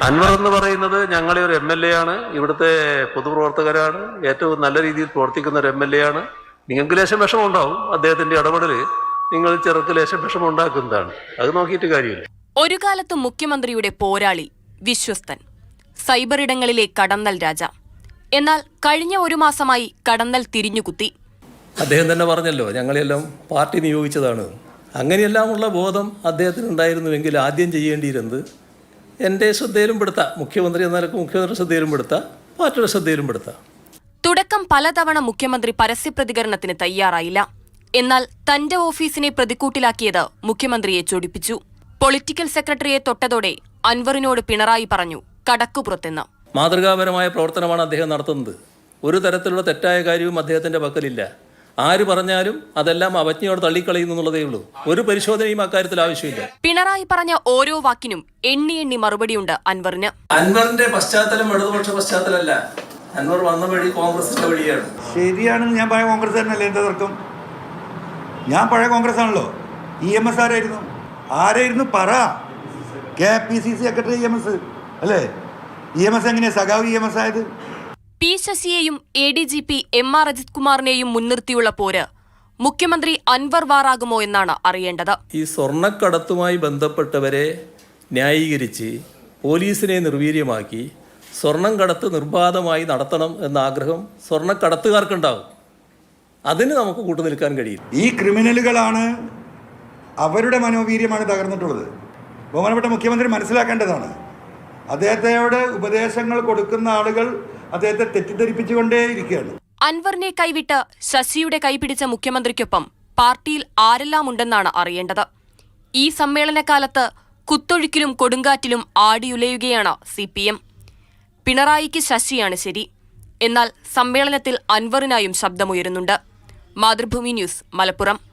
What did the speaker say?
അൻവർ എന്ന് പറയുന്നത് ഞങ്ങളെ ഒരു MLA ആണ്, ഇവിടുത്തെ പൊതുപ്രവർത്തകരാണ്, ഏറ്റവും നല്ല രീതിയിൽ പ്രവർത്തിക്കുന്ന ഒരു MLA ആണ്. നിങ്ങൾക്ക് ലേശം വിഷമം ഉണ്ടാവും, അദ്ദേഹത്തിന്റെ ഇടപെടൽ നിങ്ങൾ ചെറുക്ക് ലേശം വിഷമം ഉണ്ടാക്കുന്നതാണ്. അത് നോക്കിയിട്ട് കാര്യമില്ല. ഒരു കാലത്ത് മുഖ്യമന്ത്രിയുടെ പോരാളി, വിശ്വസ്തൻ, സൈബർ ഇടങ്ങളിലെ കടന്നൽ രാജ. എന്നാൽ കഴിഞ്ഞ ഒരു മാസമായി കടന്നൽ തിരിഞ്ഞുകുത്തി. അദ്ദേഹം തന്നെ പറഞ്ഞല്ലോ, ഞങ്ങളെല്ലാം പാർട്ടി നിയോഗിച്ചതാണ്. അങ്ങനെയെല്ലാമുള്ള ബോധം അദ്ദേഹത്തിനുണ്ടായിരുന്നുവെങ്കിൽ ആദ്യം ചെയ്യേണ്ടിയിരുന്നത് എൻ്റെ ശ്രദ്ധയിലും പെടുത്താം, മുഖ്യമന്ത്രി എന്ന നിലക്ക് മുഖ്യമന്ത്രി ശ്രദ്ധയിലും പെടുത്താം, പാർട്ടിയുടെ ശ്രദ്ധയിലും പെടുത്താം. തുടക്കം പലതവണ മുഖ്യമന്ത്രി പരസ്യപ്രതികരണത്തിന് തയ്യാറായില്ല. എന്നാൽ തന്റെ ഓഫീസിനെ പ്രതിക്കൂട്ടിലാക്കിയത് മുഖ്യമന്ത്രിയെ ചൊടിപ്പിച്ചു. പൊളിറ്റിക്കൽ സെക്രട്ടറിയെ തൊട്ടതോടെ അൻവറിനോട് പിണറായി പറഞ്ഞു കടക്കുപുറത്തെന്ന്. മാതൃകാപരമായ പ്രവർത്തനമാണ് അദ്ദേഹം നടത്തുന്നത്. ഒരു തരത്തിലുള്ള തെറ്റായ കാര്യവും അദ്ദേഹത്തിൻ്റെ പക്കലില്ല. ആര് പറഞ്ഞാലും അതെല്ലാം അവജ്ഞയോട് തള്ളിക്കളയുന്നു എന്നുള്ളതേ ഉള്ളൂ. ഒരു പരിശോധനയും അക്കാര്യത്തിൽ ആവശ്യമില്ല. പിണറായി പറഞ്ഞ ഓരോ വാക്കിനും എണ്ണി എണ്ണി മറുപടിയുണ്ട് അൻവറിന്. അൻവറിന്റെ പശ്ചാത്തലം ഇടതുപക്ഷ പശ്ചാത്തലമല്ല, അൻവർ വന്ന വഴി കോൺഗ്രസിന്റെ വഴിയാണ്. ശരിയാണെന്ന് ഞാൻ പഴയ കോൺഗ്രസ് തന്നെയല്ലേ, എന്താ തർക്കം? ഞാൻ പഴയ കോൺഗ്രസ് ആണല്ലോ. EMS ആരായിരുന്നു പറ? KPCC സെക്രട്ടറി EMS അല്ലേ? EMS എങ്ങനെയാ സഖാവ് EMS ആയത്? P. ശശിയെയും ADGP MR അജിത് കുമാറിനെയും മുൻനിർത്തിയുള്ള പോര് മുഖ്യമന്ത്രി അൻവർ വാറാകുമോ എന്നാണ് അറിയേണ്ടത്. ഈ സ്വർണ്ണക്കടത്തുമായി ബന്ധപ്പെട്ടവരെ ന്യായീകരിച്ച് പോലീസിനെ നിർവീര്യമാക്കി സ്വർണം കടത്ത് നിർബാധമായി നടത്തണം എന്ന ആഗ്രഹം സ്വർണ്ണക്കടത്തുകാർക്കുണ്ടാവും. അതിന് നമുക്ക് കൂട്ടുനിൽക്കാൻ കഴിയും. ഈ ക്രിമിനലുകളാണ്, അവരുടെ മനോവീര്യമാണ് തകർന്നിട്ടുള്ളത്. ബഹുമാനപ്പെട്ട മുഖ്യമന്ത്രി മനസ്സിലാക്കേണ്ടതാണ്. അദ്ദേഹത്തോട് ഉപദേശങ്ങൾ കൊടുക്കുന്ന ആളുകൾ അദ്ദേഹത്തെ തെറ്റിദ്ധരിപ്പിച്ചുകൊണ്ടേയിരിക്കുകയാണ്. അൻവറിനെ കൈവിട്ട് ശശിയുടെ കൈപിടിച്ച മുഖ്യമന്ത്രിക്കൊപ്പം പാർട്ടിയിൽ ആരെല്ലാം ഉണ്ടെന്നാണ് അറിയേണ്ടത്. ഈ സമ്മേളനകാലത്ത് കുത്തൊഴുക്കിലും കൊടുങ്കാറ്റിലും ആടിയുലയുകയാണ് CPM. പിണറായിക്ക് ശശിയാണ് ശരി. എന്നാൽ സമ്മേളനത്തിൽ അൻവറിനായും ശബ്ദമുയരുന്നുണ്ട്. മാതൃഭൂമി ന്യൂസ്, മലപ്പുറം.